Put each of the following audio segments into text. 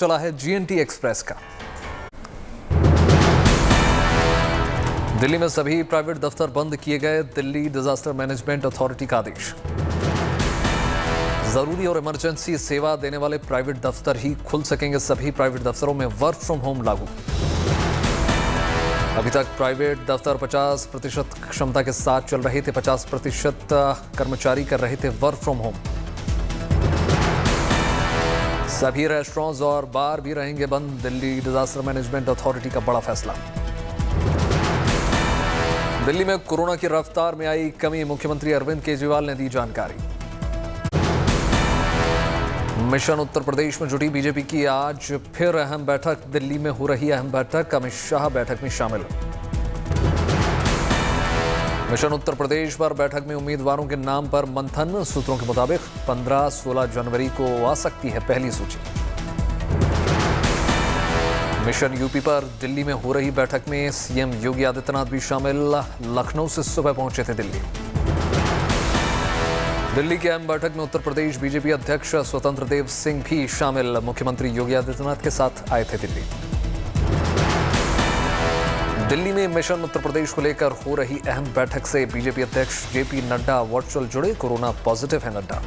चला है GNT express का। दिल्ली में सभी प्राइवेट दफ्तर बंद किए गए। दिल्ली डिजास्टर मैनेजमेंट अथॉरिटी का आदेश। जरूरी और इमरजेंसी सेवा देने वाले प्राइवेट दफ्तर ही खुल सकेंगे। सभी प्राइवेट दफ्तरों में वर्क फ्रॉम होम लागू। अभी तक प्राइवेट दफ्तर 50% क्षमता के साथ चल रहे थे। 50% कर्मचारी कर रहे थे वर्क फ्रॉम होम। सभी रेस्टोरेंट्स और बार भी रहेंगे बंद। दिल्ली डिजास्टर मैनेजमेंट अथॉरिटी का बड़ा फैसला। दिल्ली में कोरोना की रफ्तार में आई कमी। मुख्यमंत्री अरविंद केजरीवाल ने दी जानकारी। मिशन उत्तर प्रदेश में जुटी बीजेपी की आज फिर अहम बैठक। दिल्ली में हो रही अहम बैठक। अमित शाह बैठक में शामिल। मिशन उत्तर प्रदेश पर बैठक में उम्मीदवारों के नाम पर मंथन। सूत्रों के मुताबिक 15-16 जनवरी को आ सकती है पहली सूची। मिशन यूपी पर दिल्ली में हो रही बैठक में सीएम योगी आदित्यनाथ भी शामिल। लखनऊ से सुबह पहुंचे थे दिल्ली। दिल्ली की अहम बैठक में उत्तर प्रदेश बीजेपी अध्यक्ष स्वतंत्र देव सिंह भी शामिल। मुख्यमंत्री योगी आदित्यनाथ के साथ आए थे दिल्ली। दिल्ली में मिशन उत्तर प्रदेश को लेकर हो रही अहम बैठक से बीजेपी अध्यक्ष जेपी नड्डा वर्चुअल जुड़े। कोरोना पॉजिटिव है नड्डा।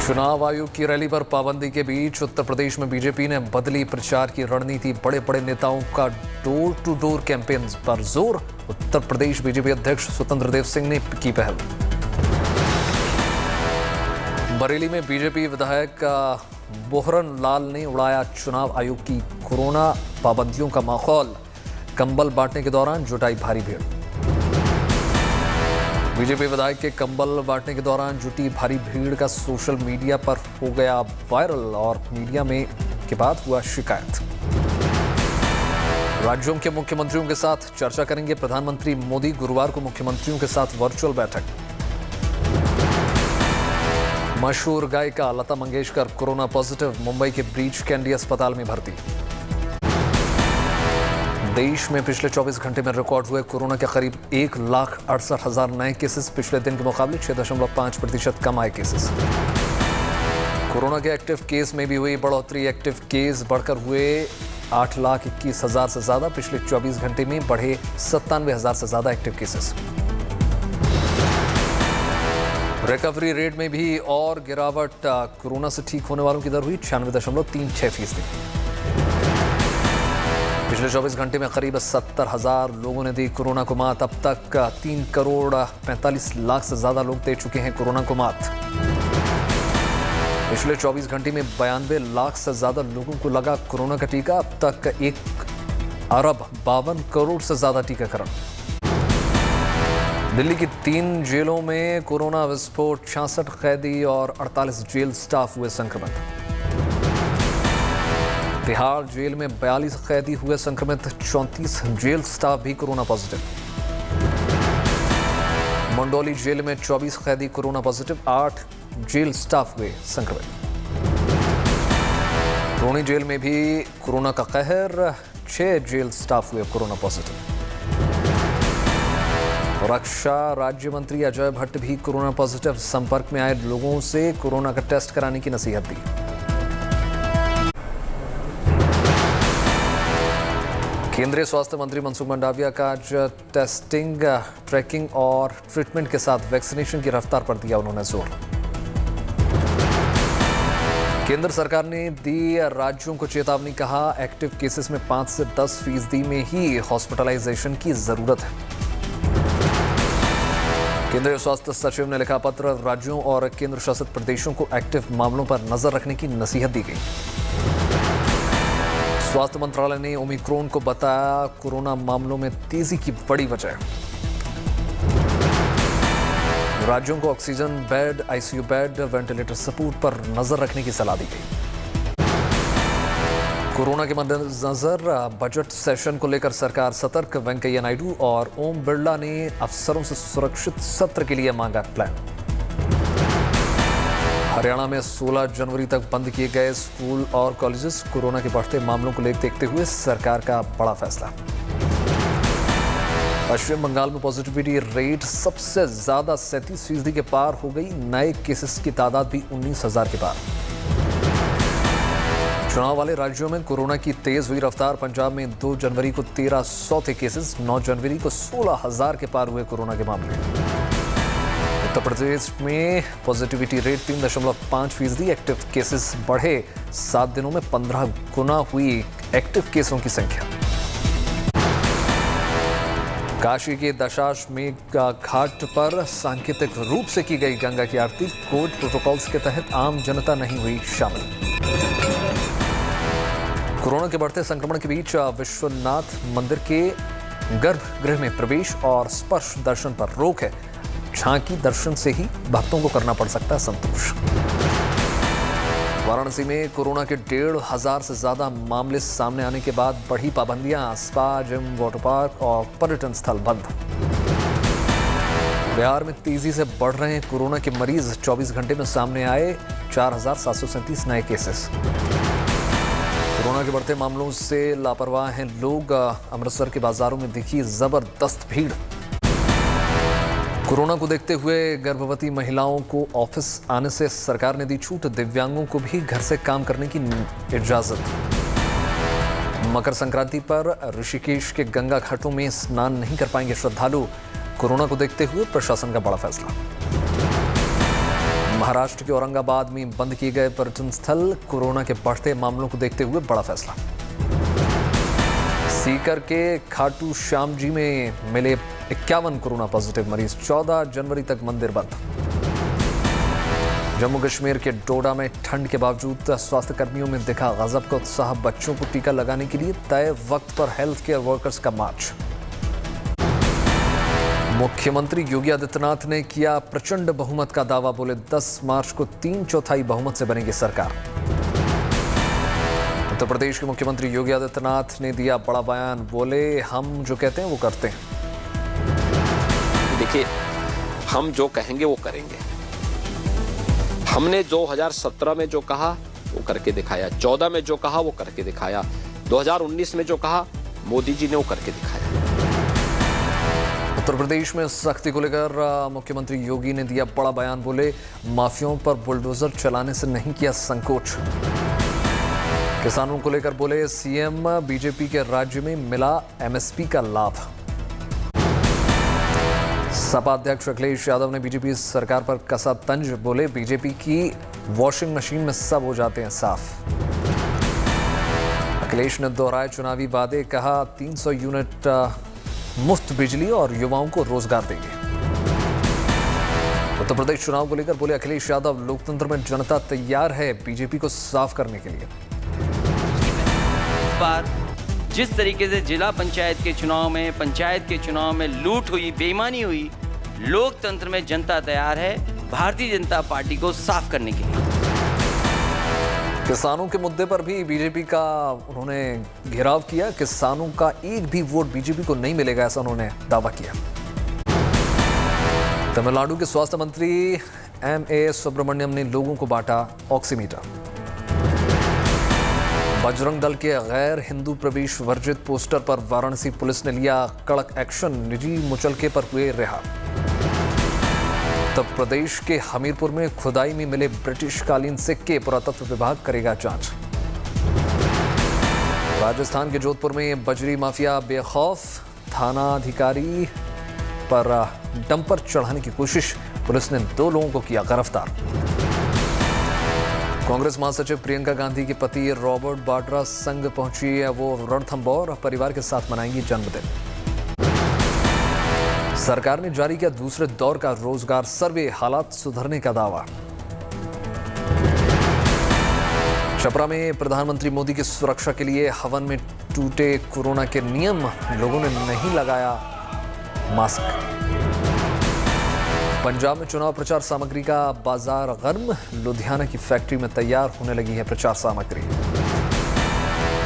चुनाव आयोग की रैली पर पाबंदी के बीच उत्तर प्रदेश में बीजेपी ने बदली प्रचार की रणनीति। बड़े बड़े नेताओं का डोर टू डोर कैंपेन पर जोर। उत्तर प्रदेश बीजेपी अध्यक्ष स्वतंत्र देव सिंह ने की पहल। बरेली में बीजेपी विधायक बोहरन लाल ने उड़ाया चुनाव आयोग की कोरोना पाबंदियों का माहौल। कंबल बांटने के दौरान जुटाई भारी भीड़। बीजेपी विधायक के कंबल बांटने के दौरान जुटी भारी भीड़ का सोशल मीडिया पर हो गया वायरल और मीडिया में के बाद हुआ शिकायत। राज्यों के मुख्यमंत्रियों के साथ चर्चा करेंगे प्रधानमंत्री मोदी। गुरुवार को मुख्यमंत्रियों के साथ वर्चुअल बैठक। मशहूर गायिका लता मंगेशकर कोरोना पॉजिटिव। मुंबई के ब्रीच कैंडी अस्पताल में भर्ती। देश में पिछले 24 घंटे में रिकॉर्ड हुए कोरोना के करीब 1,68,000 नए केसेस। पिछले दिन के मुकाबले 6.5% कम आए केसेस। कोरोना के एक्टिव केस में भी हुई बढ़ोतरी। एक्टिव केस बढ़कर हुए 8,21,000 से ज्यादा। पिछले 24 घंटे में बढ़े 97,000 से ज्यादा एक्टिव केसेस। रिकवरी रेट में भी और गिरावट। कोरोना से ठीक होने वालों की दर हुई 96.36%। पिछले 24 घंटे में करीब 70,000 लोगों ने दी कोरोना को मात। अब तक 3,45,00,000 से ज्यादा लोग दे चुके हैं कोरोना को मात। पिछले 24 घंटे में 92 लाख से ज्यादा लोगों को लगा कोरोना का टीका। अब तक 1,52 करोड़ से ज्यादा टीकाकरण। दिल्ली की 3 जेलों में कोरोना विस्फोट। 66 कैदी और 48 जेल स्टाफ हुए संक्रमित। तिहाड़ जेल में 42 कैदी हुए संक्रमित। 34 जेल स्टाफ भी कोरोना पॉजिटिव। मंडोली जेल में 24 कैदी कोरोना पॉजिटिव। 8 जेल स्टाफ हुए संक्रमित। रोहनी जेल में भी कोरोना का कहर। 6 जेल स्टाफ हुए कोरोना पॉजिटिव। रक्षा राज्य मंत्री अजय भट्ट भी कोरोना पॉजिटिव। संपर्क में आए लोगों से कोरोना का टेस्ट कराने की नसीहत दी। केंद्रीय स्वास्थ्य मंत्री मनसुख मंडाविया का आज टेस्टिंग, ट्रैकिंग और ट्रीटमेंट के साथ वैक्सीनेशन की रफ्तार पर दिया उन्होंने जोर। केंद्र सरकार ने दी राज्यों को चेतावनी। कहा एक्टिव केसेस में 5 से 10% में ही हॉस्पिटलाइजेशन की जरूरत है। केंद्रीय स्वास्थ्य सचिव ने लिखा पत्र। राज्यों और केंद्र शासित प्रदेशों को एक्टिव मामलों पर नजर रखने की नसीहत दी गई। स्वास्थ्य मंत्रालय ने ओमिक्रॉन को बताया कोरोना मामलों में तेजी की बड़ी वजह। राज्यों को oxygen bed, ICU bed, ventilator support पर नजर रखने की सलाह दी गई। कोरोना के मद्देनजर बजट सेशन को लेकर सरकार सतर्क। वेंकैया नायडू और ओम बिरला ने अफसरों से सुरक्षित सत्र के लिए मांगा प्लान। हरियाणा में 16 जनवरी तक बंद किए गए स्कूल और कॉलेजेस। कोरोना के बढ़ते मामलों को देखते हुए सरकार का बड़ा फैसला। पश्चिम बंगाल में पॉजिटिविटी रेट सबसे ज्यादा 37% के पार हो गई। नए केसेस की तादाद भी 19,000 के पार। चुनाव वाले राज्यों में कोरोना की तेज हुई रफ्तार। पंजाब में 2 जनवरी को 1300 थे केसेस, 9 जनवरी को 16,000 के पार हुए कोरोना के मामले। उत्तर प्रदेश में पॉजिटिविटी रेट 3.5%, एक्टिव केसेस बढ़े। 7 दिनों में 15 गुना हुई एक्टिव केसों की संख्या। काशी के दशाश्वमेध घाट पर सांकेतिक रूप से की गई गंगा की आरती। कोविड प्रोटोकॉल्स के तहत आम जनता नहीं हुई शामिल। कोरोना के बढ़ते संक्रमण के बीच विश्वनाथ मंदिर के गर्भगृह में प्रवेश और स्पर्श दर्शन पर रोक है। झांकी दर्शन से ही भक्तों को करना पड़ सकता है संतोष। वाराणसी में कोरोना के 1,500 से ज्यादा मामले सामने आने के बाद बढ़ी पाबंदियां। स्पा, जिम, वाटर पार्क और पर्यटन स्थल बंद। बिहार में तेजी से बढ़ रहे हैं कोरोना के मरीज। 24 घंटे में सामने आए 4,737 नए केसेस। कोरोना के बढ़ते मामलों से लापरवाह हैं लोग। अमृतसर के बाजारों में दिखी जबरदस्त भीड़। कोरोना को देखते हुए गर्भवती महिलाओं को ऑफिस आने से सरकार ने दी छूट। दिव्यांगों को भी घर से काम करने की इजाजत। मकर संक्रांति पर ऋषिकेश के गंगा घाटों में स्नान नहीं कर पाएंगे श्रद्धालु। कोरोना को देखते हुए प्रशासन का बड़ा फैसला। महाराष्ट्र के औरंगाबाद में बंद किए गए पर्यटन स्थल। कोरोना के बढ़ते मामलों को देखते हुए बड़ा फैसला। सीकर के खाटू श्याम जी में मिले 51 कोरोना पॉजिटिव मरीज। 14 जनवरी तक मंदिर बंद। जम्मू कश्मीर के डोडा में ठंड के बावजूद स्वास्थ्य कर्मियों में दिखा गजब का उत्साह। बच्चों को टीका लगाने के लिए तय वक्त पर हेल्थ केयर वर्कर्स का मार्च। मुख्यमंत्री योगी आदित्यनाथ ने किया प्रचंड बहुमत का दावा। बोले 10 मार्च को 3/4 बहुमत से बनेगी सरकार। उत्तर प्रदेश के मुख्यमंत्री योगी आदित्यनाथ ने दिया बड़ा बयान। बोले हम जो कहते हैं वो करते हैं। देखिए, हम जो कहेंगे वो करेंगे। हमने 2017 में जो कहा वो करके दिखाया, 14 में जो कहा वो करके दिखाया, 2019 में जो कहा मोदी जी ने वो करके दिखाया। उत्तर प्रदेश में सख्ती को लेकर मुख्यमंत्री योगी ने दिया बड़ा बयान। बोले माफियाओं पर बुलडोजर चलाने से नहीं किया संकोच। किसानों को लेकर बोले सीएम बीजेपी के राज्य में मिला एमएसपी का लाभ। सपा अध्यक्ष अखिलेश यादव ने बीजेपी सरकार पर कसा तंज। बोले बीजेपी की वॉशिंग मशीन में सब हो जाते हैं साफ। अखिलेश ने दोहराए चुनावी वादे। कहा 300 यूनिट मुफ्त बिजली और युवाओं को रोजगार देंगे। उत्तर प्रदेश चुनाव को लेकर बोले अखिलेश यादव लोकतंत्र में जनता तैयार है बीजेपी को साफ करने के लिए। इस बार जिस तरीके से जिला पंचायत के चुनाव में लूट हुई, बेईमानी हुई, लोकतंत्र में जनता तैयार है भारतीय जनता पार्टी को साफ करने के लिए। किसानों के मुद्दे पर भी बीजेपी का उन्होंने घेराव किया। किसानों का एक भी वोट बीजेपी को नहीं मिलेगा, ऐसा उन्होंने दावा किया। तमिलनाडु के स्वास्थ्य मंत्री एमए सुब्रमण्यम ने लोगों को बांटा ऑक्सीमीटर। बजरंग दल के गैर हिंदू प्रवेश वर्जित पोस्टर पर वाराणसी पुलिस ने लिया कड़क एक्शन। निजी मुचलके पर हुए रिहा। उत्तर प्रदेश के हमीरपुर में खुदाई में मिले ब्रिटिशकालीन सिक्के। पुरातत्व विभाग करेगा जांच। राजस्थान के जोधपुर में बजरी माफिया बेखौफ। थानाधिकारी पर डंपर चढ़ाने की कोशिश। पुलिस ने 2 लोगों को किया गिरफ्तार। कांग्रेस महासचिव प्रियंका गांधी के पति रॉबर्ट वाड्रा संग पहुंची है। वो रणथंभौर परिवार के साथ मनाएंगी जन्मदिन। सरकार ने जारी किया दूसरे दौर का रोजगार सर्वे। हालात सुधरने का दावा। छपरा में प्रधानमंत्री मोदी की सुरक्षा के लिए हवन में टूटे कोरोना के नियम। लोगों ने नहीं लगाया मास्क। पंजाब में चुनाव प्रचार सामग्री का बाजार गर्म। लुधियाना की फैक्ट्री में तैयार होने लगी है प्रचार सामग्री।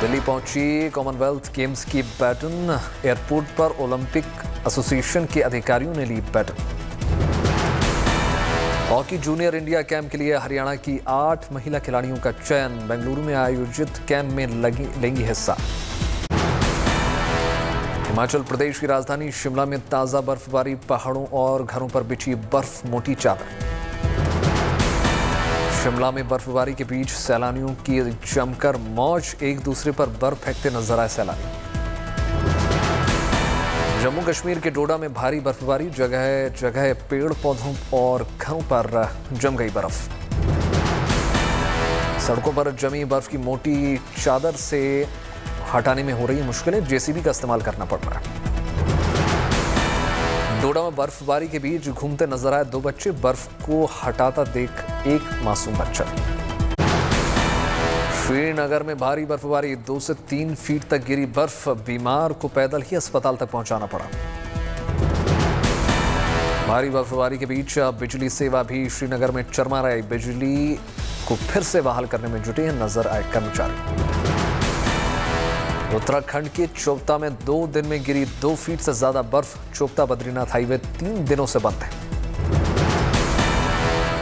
दिल्ली पहुंची कॉमनवेल्थ गेम्स की बैटन। एयरपोर्ट पर ओलंपिक एसोसिएशन के अधिकारियों ने ली baton. Hockey junior India camp के लिए हरियाणा की 8 महिला खिलाड़ियों का चयन। बेंगलुरु में आयोजित कैंप में लेंगी हिस्सा। हिमाचल प्रदेश की राजधानी शिमला में ताजा बर्फबारी। पहाड़ों और घरों पर बिछी बर्फ मोटी चादर। शिमला में बर्फबारी के बीच सैलानियों की जमकर मौज, एक दूसरे पर बर्फ फेंकते नजर आए सैलानी। जम्मू कश्मीर के डोडा में भारी बर्फबारी, जगह जगह पेड़ पौधों और घरों पर जम गई बर्फ। सड़कों पर जमी बर्फ की मोटी चादर से हटाने में हो रही मुश्किलें, जेसीबी का इस्तेमाल करना पड़ रहा है। डोडा में बर्फबारी के बीच घूमते नजर आए 2 बच्चे, बर्फ को हटाता देख एक मासूम बच्चा। श्रीनगर में भारी बर्फबारी, 2 से 3 फीट तक गिरी बर्फ, बीमार को पैदल ही अस्पताल तक पहुंचाना पड़ा। भारी बर्फबारी के बीच बिजली सेवा भी श्रीनगर में चरमरा रही, बिजली को फिर से बहाल करने में जुटे नजर आए कर्मचारी। उत्तराखंड के चोपता में 2 दिन में गिरी 2 फीट से ज्यादा बर्फ, चोपता बद्रीनाथ हाईवे 3 दिनों से बंद है।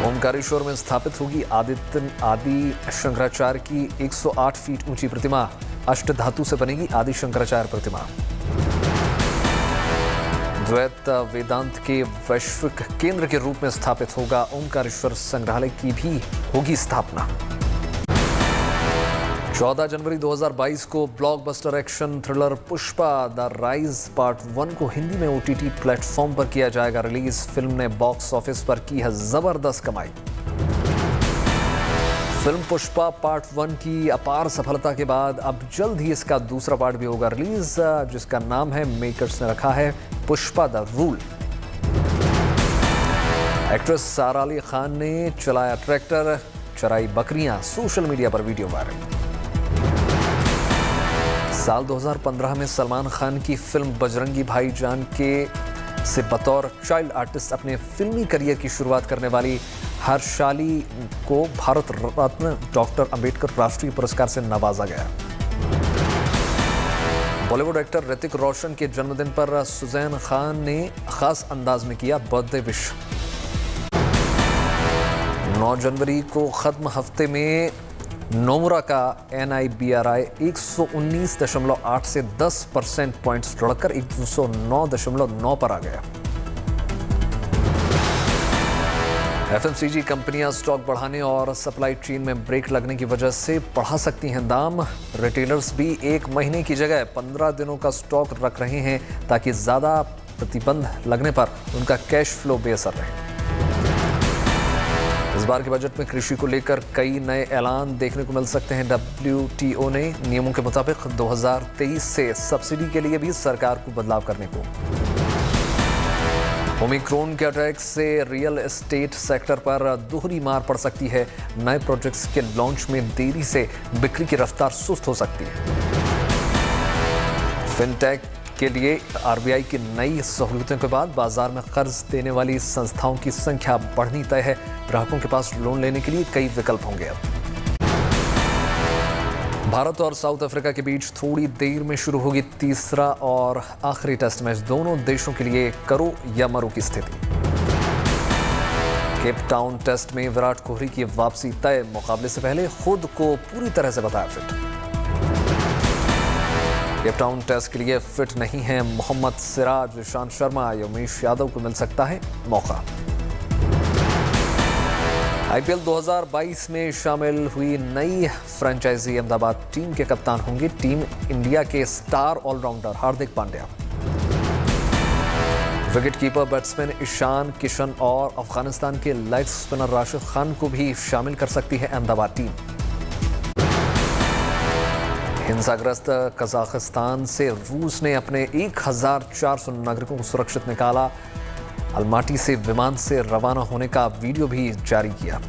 ओमकारेश्वर में स्थापित होगी आदि शंकराचार्य की 108 फीट ऊंची प्रतिमा, अष्टधातु से बनेगी आदि शंकराचार्य प्रतिमा। द्वैत वेदांत के वैश्विक केंद्र के रूप में स्थापित होगा ओमकारेश्वर संग्रहालय की भी होगी स्थापना। 14 जनवरी 2022 को blockbuster action thriller Pushpa the rise part 1 को हिंदी में OTT प्लेटफॉर्म पर किया जाएगा रिलीज। फिल्म ने बॉक्स ऑफिस पर की है जबरदस्त कमाई। फिल्म पुष्पा पार्ट 1 की अपार सफलता के बाद अब जल्द ही इसका दूसरा पार्ट भी होगा रिलीज, जिसका नाम है, मेकर्स ने रखा है, पुष्पा द रूल। एक्ट्रेस सारा अली खान ने चलाया ट्रैक्टर, चराई बकरियां, सोशल मीडिया पर वीडियो वायरल। साल 2015 में सलमान खान की फिल्म बजरंगी भाईजान से बतौर चाइल्ड आर्टिस्ट अपने फिल्मी करियर की शुरुआत करने वाली हर्षाली को भारत रत्न डॉक्टर अंबेडकर राष्ट्रीय पुरस्कार से नवाजा गया। बॉलीवुड एक्टर ऋतिक रोशन के जन्मदिन पर सुजैन खान ने खास अंदाज में किया बर्थडे विश। 9 जनवरी को खत्म हफ्ते में नोमुरा का NIBRI 119.8 से 10% पॉइंट्स बढ़कर 109.9 पर आ गया। FMCG कंपनियां स्टॉक बढ़ाने और सप्लाई चेन में ब्रेक लगने की वजह से बढ़ा सकती हैं दाम। रिटेलर्स भी 1 महीने की जगह 15 दिनों का स्टॉक रख रहे हैं ताकि ज्यादा प्रतिबंध लगने पर उनका कैश फ्लो बेअसर रहे। इस बार के बजट में कृषि को लेकर कई नए ऐलान देखने को मिल सकते हैं। WTO ने नियमों के मुताबिक 2023 से सब्सिडी के लिए भी सरकार को बदलाव करने को। ओमिक्रॉन के अटैक से रियल एस्टेट सेक्टर पर दोहरी मार पड़ सकती है। नए प्रोजेक्ट्स के लॉन्च में देरी से बिक्री की रफ्तार सुस्त हो सकती है। फिनटेक के लिए RBI की नई सहूलियतों के बाद बाजार में कर्ज देने वाली संस्थाओं की संख्या बढ़नी तय है। ग्राहकों के पास लोन लेने के लिए कई विकल्प होंगे। अब भारत और साउथ अफ्रीका के बीच थोड़ी देर में शुरू होगी तीसरा और आखिरी टेस्ट मैच। दोनों देशों के लिए करो या मरो की स्थिति। केप टाउन टेस्ट में विराट कोहली की वापसी तय। मुकाबले से पहले खुद को पूरी तरह से बताया फिट। केप टाउन टेस्ट के लिए फिट नहीं है मोहम्मद सिराज, ईशांत शर्मा या उमेश यादव को मिल सकता है मौका। IPL 2022 में शामिल हुई नई फ्रेंचाइजी अहमदाबाद टीम के कप्तान होंगे टीम इंडिया के star allrounder Hardik Pandya. Wicketkeeper batsman Ishan Kishan और अफगानिस्तान के लेग स्पिनर राशिद खान को भी शामिल कर सकती है अहमदाबाद टीम। हिंसाग्रस्त कजाकिस्तान से रूस ने अपने 1400 नागरिकों को सुरक्षित निकाला। अलमाटी से विमान से रवाना होने का वीडियो भी जारी किया।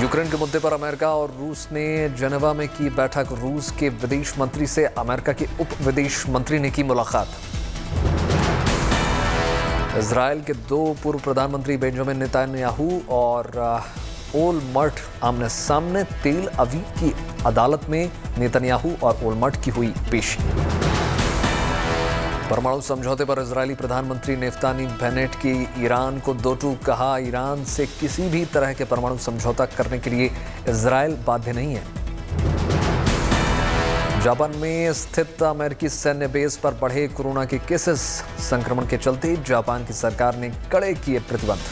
यूक्रेन के मुद्दे पर अमेरिका और रूस ने जेनेवा में की बैठक। रूस के विदेश मंत्री से अमेरिका के उप विदेश मंत्री ने की मुलाकात। इजराइल के 2 पूर्व प्रधानमंत्री बेंजामिन नेतन्याहू और ओलमर्ट आमने सामने। तेल अवीव की अदालत में नेतन्याहू और ओलमर्ट की हुई पेशी। परमाणु समझौते पर इजरायली प्रधानमंत्री नेफ्तानी बेनेट की ईरान को दो टूक कहा। ईरान से किसी भी तरह के परमाणु समझौता करने के लिए इजरायल बाध्य नहीं है। जापान में स्थित अमेरिकी सैन्य बेस पर बढ़े कोरोना के केसेस। संक्रमण के चलते जापान की सरकार ने कड़े किए प्रतिबंध।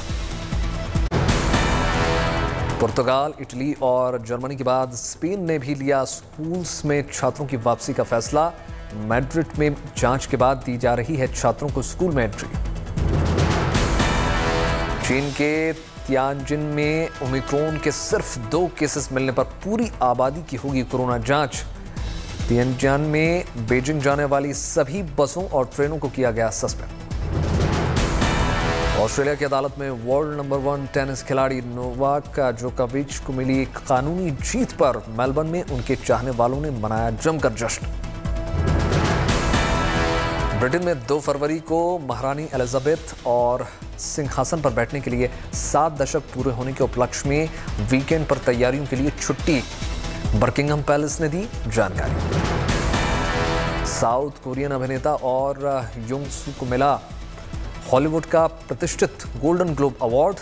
पुर्तगाल, इटली और जर्मनी के बाद स्पेन ने भी लिया स्कूल्स में छात्रों की वापसी का फैसला। मैड्रिड में जांच के बाद दी जा रही है छात्रों को स्कूल में एंट्री। चीन के तियानजिन में ओमिक्रॉन के सिर्फ 2 केसेस मिलने पर पूरी आबादी की होगी कोरोना जांच। तियानजिन में बीजिंग जाने वाली सभी बसों और ट्रेनों को किया गया सस्पेंड। ऑस्ट्रेलिया की अदालत में वर्ल्ड नंबर 1 टेनिस खिलाड़ी नोवाक जोकोविच को मिली एक कानूनी जीत पर मेलबर्न में उनके चाहने वालों ने मनाया जमकर जश्न। ब्रिटेन में 2 फरवरी को महारानी एलिजाबेथ और सिंहासन पर बैठने के लिए 7 दशक पूरे होने के उपलक्ष्य में वीकेंड पर तैयारियों के लिए छुट्टी, बकिंघम पैलेस ने दी जानकारी। साउथ कोरियन अभिनेता और युंग सू को मिला हॉलीवुड का प्रतिष्ठित गोल्डन ग्लोब अवार्ड।